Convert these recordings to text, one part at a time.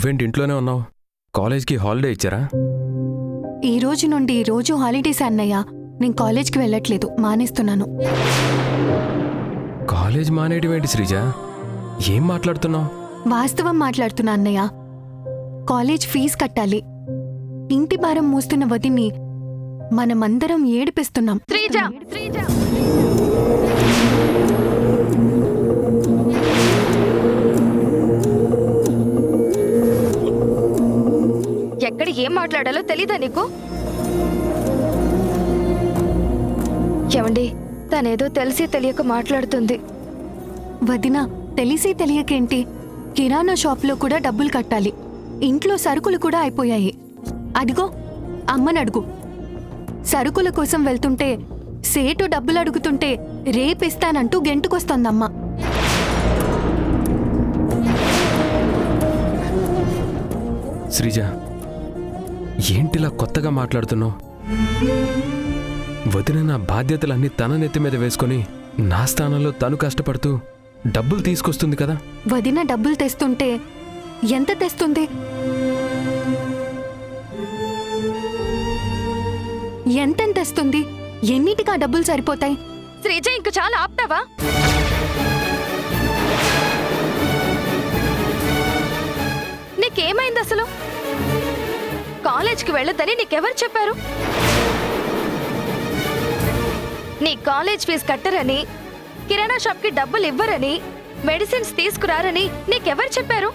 నువ్వేంటి ఇంట్లోనే ఉన్నావు? కాలేజ్కి హాలిడే ఇచ్చారా? ఈ రోజు నుండి రోజు హాలిడేస్ అన్నయ్య. నేను కాలేజ్కి వెళ్ళట్లేదు, మానేస్తున్నాను. కాలేజ్ మానేయడం శ్రీజ? ఏం మాట్లాడుతున్నావు? వాస్తవం మాట్లాడుతున్నా అన్నయ్య. కాలేజ్ ఫీజు కట్టాలి. ఇంటి భారం మోస్తున్న వదిన్ని మనమందరం ఏడిపిస్తున్నాం. ఎక్కడ ఏం మాట్లాడాలో తెలీదా నీకు? ఏమండి, తనేదో తెలిసి తెలియక మాట్లాడుతుంది. వదినా, తెలిసి తెలియకేంటి? కిరాణా షాప్లో కూడా డబ్బులు కట్టాలి. ఇంట్లో సరుకులు కూడా అయిపోయాయి. అదిగో అమ్మనడుగు. సరుకుల కోసం వెళ్తుంటే సేటు డబ్బులు అడుగుతుంటే రేపిస్తానంటూ గెంటుకొస్తోందమ్మ. శ్రీజ, ఏంటిలా కొత్తగా మాట్లాడుతున్నావు? వదిన నా బాధ్యతలన్నీ తన నెత్తి మీద వేసుకొని నా స్థానంలో తను కష్టపడుతూ డబ్బులు తీసుకొస్తుంది కదా. వదిన డబ్బులు తెస్తుంటే ఎంత తెస్తుంది? ఎంతెంత తెస్తుంది? ఎన్నిటికా డబ్బులు సరిపోతాయి? శ్రీజ, ఇంక చాలా ఆపుతావా? నీకేమైంది అసలు? కాలేజ్కి వెళ్ళొద్దని నీకెవరు చెప్పారు? నీ కాలేజ్ ఫీజు కట్టరని, కిరాణా షాప్కి డబ్బులు ఇవ్వరని, మెడిసిన్స్ తీసుకురారని నీకెవరు చెప్పారు?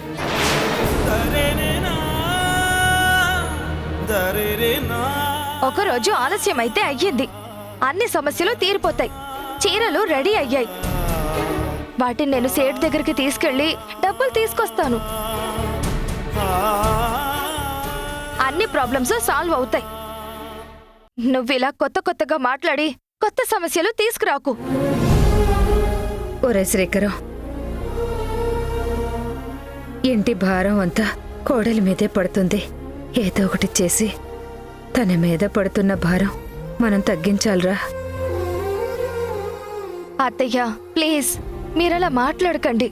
ఒకరోజు ఆలస్యం అయితే అయ్యింది, అన్ని సమస్యలు తీరిపోతాయి. చీరలు రెడీ అయ్యాయి. వాటిని నేను సేట్ దగ్గరికి తీసుకెళ్లి డబ్బులు తీసుకొస్తాను. అన్ని ప్రాబ్లమ్స్ సాల్వ్ అవుతాయి. నువ్విలా కొత్త కొత్తగా మాట్లాడి కొత్త సమస్యలు తీసుకురాకు. ఒరే శ్రీకరం, ఇంటి భారం అంతా కోడలి మీదే పడుతుంది. ఏదో ఒకటి చేసి తన మీద పడుతున్న భారం మనం తగ్గించాలిరా. అత్తయ్య, ప్లీజ్ మీరలా మాట్లాడకండి.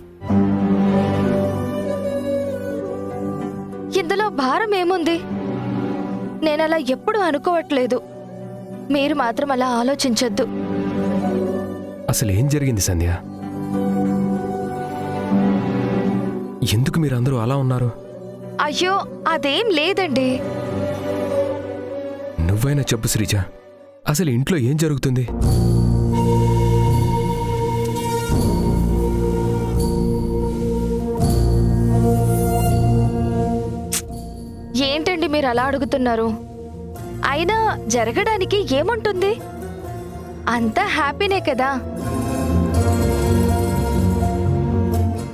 ఇందులో భారం ఏముంది? నేనలా ఎప్పుడూ అనుకోవట్లేదు. మీరు మాత్రం అలా ఆలోచించొద్దు. అసలు ఏం జరిగింది సంధ్య? ఎందుకు మీరందరూ అలా ఉన్నారు? అయ్యో, అదేం లేదండి. నువ్వైనా చెప్పు శ్రీజ, అసలు ఇంట్లో ఏం జరుగుతుంది? ఏంటండి మీరు అలా అడుగుతున్నారు? అయినా జరగడానికి ఏముంటుంది? అంతా హ్యాపీనే కదా.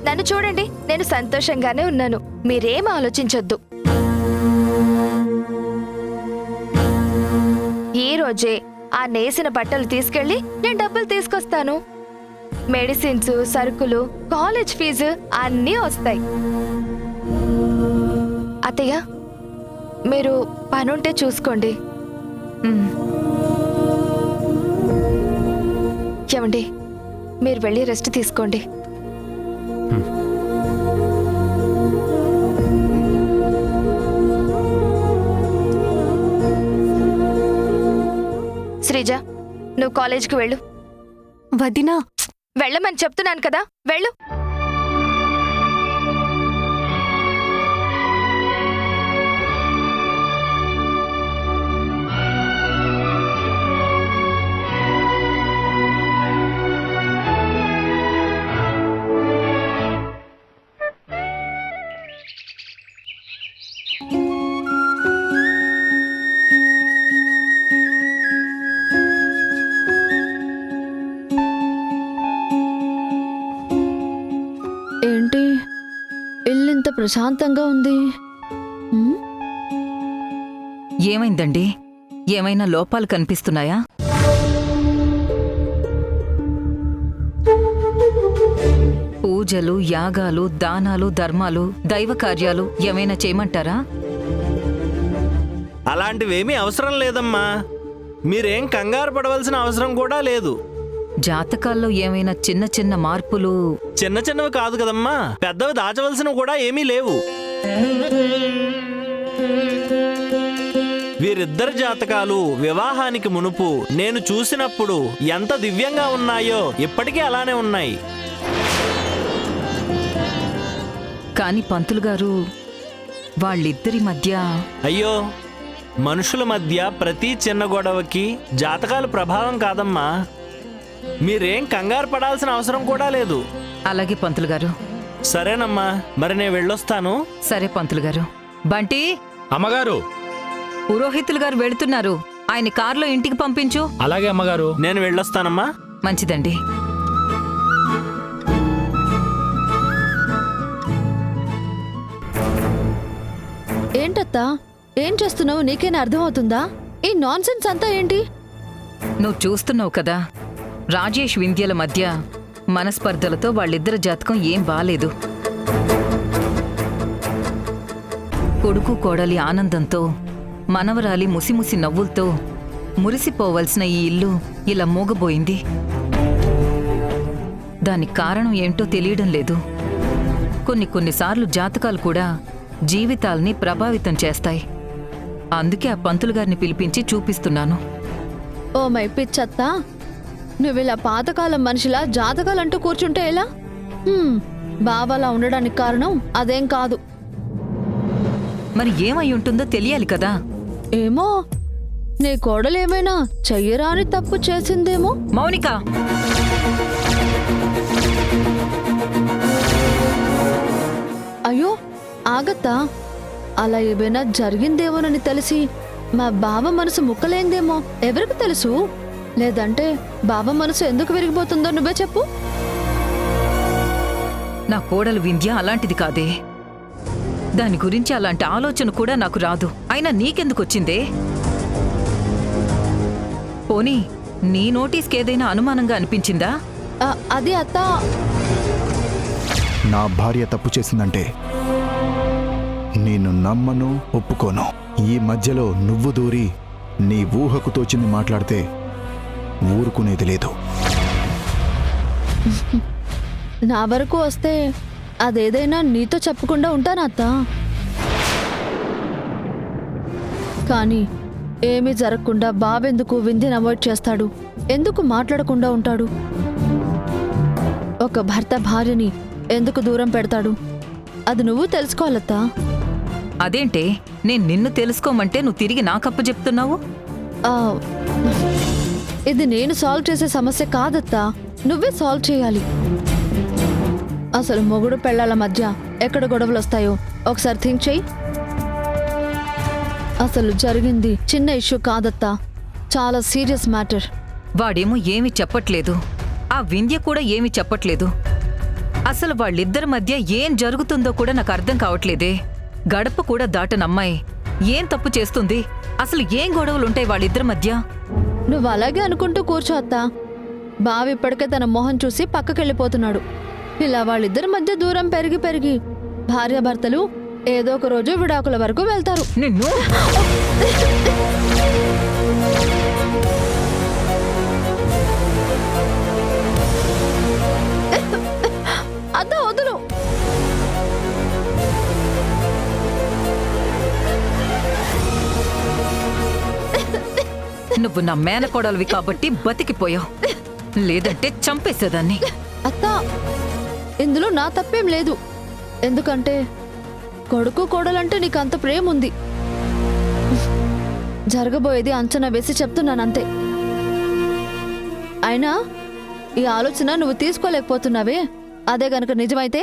నన్ను చూడండి, నేను సంతోషంగానే ఉన్నాను. మీరేం ఆలోచించొద్దు. ఈ రోజే ఆ నేసిన బట్టలు తీసుకెళ్లి నేను డబ్బులు తీసుకొస్తాను. మెడిసిన్స్, సరుకులు, కాలేజ్ ఫీజు అన్నీ వస్తాయి. అత్తయ్య, మీరు పనుంటే చూసుకోండి. ఏమండి, మీరు వెళ్ళి రెస్ట్ తీసుకోండి. శ్రీజ, నువ్వు కాలేజ్కి వెళ్ళు. వదినా, వెళ్ళమని చెప్తున్నాను కదా, వెళ్ళు. ఏంటి ఇల్లింత ప్రశాంతంగా ఉంది? ఏమైందండి? ఏమైనా లోపాలు కనిపిస్తున్నాయా? పూజలు, యాగాలు, దానాలు, ధర్మాలు, దైవ కార్యాలు ఏమైనా చేయమంటారా? అలాంటివేమీ అవసరం లేదమ్మా. మీరేం కంగారు పడవలసిన అవసరం కూడా లేదు. జాతకాల్లో ఏమైనా చిన్న చిన్న మార్పులు? చిన్న చిన్నవి కాదు కదమ్మా, పెద్దవి దాచవలసినవి కూడా ఏమీ లేవు. వీరిద్దరి జాతకాలు వివాహానికి మునుపు నేను చూసినప్పుడు ఎంత దివ్యంగా ఉన్నాయో ఇప్పటికీ అలానే ఉన్నాయి. కాని పంతులు గారు, వాళ్ళిద్దరి మధ్య అయ్యో, మనుషుల మధ్య ప్రతి చిన్న గొడవకి జాతకాలు ప్రభావం కాదమ్మా. మీరేం కంగారు పడాల్సిన అవసరం కూడా లేదు. అలాగే పంతులు గారు. సరేనమ్మా, మరి నేను వెళ్ళొస్తాను. సరే పంతులు గారు. బంటి, అమ్మగారు. పురోహితులు గారు వెళుతున్నారు. ఆయన కారులో ఇంటికి పంపించు. అలాగే అమ్మగారు. నేను వెళ్ళొస్తానమ్మా. మంచిదండి. ఏంటత్తా, ఏం చేస్తున్నావు? నీకేనా అర్థమవుతుందా? ఈ నాన్ సెన్స్ అంతా ఏంటి? నువ్వు చూస్తున్నావు కదా, రాజేష్ వింధ్యల మధ్య మనస్పర్ధలతో వాళ్ళిద్దరి జాతకం ఏం బాలేదు. కొడుకు కోడలి ఆనందంతో, మనవరాలి ముసిముసి నవ్వులతో మురిసిపోవలసిన ఈ ఇల్లు ఇలా మూగబోయింది. దానికి కారణం ఏంటో తెలియడం లేదు. కొన్నిసార్లు జాతకాలు కూడా జీవితాల్ని ప్రభావితం చేస్తాయి. అందుకే ఆ పంతులు గారిని పిలిపించి చూపిస్తున్నాను. ఓ మై పిచ్చత్తా, నువ్విలా పాతకాలం మనిషిలా జాతకాలంటూ కూర్చుంటే ఎలా? బావలా ఉండడానికి కారణం అదేం కాదు. మరి ఏమై ఉంటుందో తెలియాలి కదా. ఏమో, నీ కోడలేమైనా చెయ్యరాని తప్పు చేసిందేమో. మౌనిక, అయ్యో ఆగత్తా, అలా ఏమైనా జరిగిందేమోనని తెలిసి మా బావ మనసు ముక్కలేందేమో. ఎవరికి తెలుసు? లేదంటే బావ మనసు ఎందుకు విరిగిపోతుందో నువ్వే చెప్పు. నా కోడలు వింధ్య అలాంటిది కాదే. దాని గురించి అలాంటి ఆలోచన కూడా నాకు రాదు. అయినా నీకెందుకొచ్చిందే? పోనీ నీ నోటీస్కేదైనా అనుమానంగా అనిపించిందా? అది అత్తా, నా భార్య తప్పు చేసిందంటే నేను నమ్మను, ఒప్పుకోను. ఈ మధ్యలో నువ్వు దూరి నీ ఊహకు తోచింది మాట్లాడితే ఊరుకునేది లేదు. నా వరకు వస్తే అదేదైనా నీతో చెప్పకుండా ఉంటానా అత్తా? కానీ ఏమీ జరగకుండా బావెందుకు వింధ్యను అవాయిడ్ చేస్తాడు? ఎందుకు మాట్లాడకుండా ఉంటాడు? ఒక భర్త భార్యని ఎందుకు దూరం పెడతాడు? అది నువ్వు తెలుసుకోవాలత్తా. అదేంటే, నేను నిన్ను తెలుసుకోమంటే నువ్వు తిరిగి నాకప్పు చెప్తున్నావు? ఆ, ఇది నేను సాల్వ్ చేసే సమస్య కాదత్తా, నువ్వే సాల్వ్ చేయాలి. అసలు మొగుడు పెళ్ళాల మధ్య ఎక్కడ గొడవలు వస్తాయో ఒకసారి థింక్ చెయ్యి. అసలు జరిగింది చిన్న ఇష్యూ కాదత్తా, చాలా సీరియస్ మ్యాటర్. వాడేమో ఏమీ చెప్పట్లేదు, ఆ వింధ్య కూడా ఏమీ చెప్పట్లేదు. అసలు వాళ్ళిద్దరి మధ్య ఏం జరుగుతుందో కూడా నాకు అర్థం కావట్లేదే. గడప కూడా దాటనమ్మాయి ఏం తప్పు చేస్తుంది? అసలు ఏం గొడవలుంటాయి వాళ్ళిద్దరి మధ్య? నువ్వు అలాగే అనుకుంటూ కూర్చో అత్తా. బావ ఇప్పటికే తన మొహం చూసి పక్కకెళ్ళిపోతున్నాడు. ఇలా వాళ్ళిద్దరి మధ్య దూరం పెరిగి పెరిగి భార్యాభర్తలు ఏదో ఒక రోజు విడాకుల వరకు వెళ్తారు. నిన్ను అత్తా వదులు. నువ్వు నా మేనకోడలివి కాబట్టి బతికిపోయావు, లేదంటే చంపేసేదాన్ని. అత్తా, ఇందులో నా తప్పేం లేదు. ఎందుకంటే కొడుకు కోడలంటే నీకు అంత ప్రేమ ఉంది. జరగబోయేది అంచనా వేసి చెప్తున్నానంతే. అయినా ఈ ఆలోచన నువ్వు తీసుకోలేకపోతున్నావే, అదే గనక నిజమైతే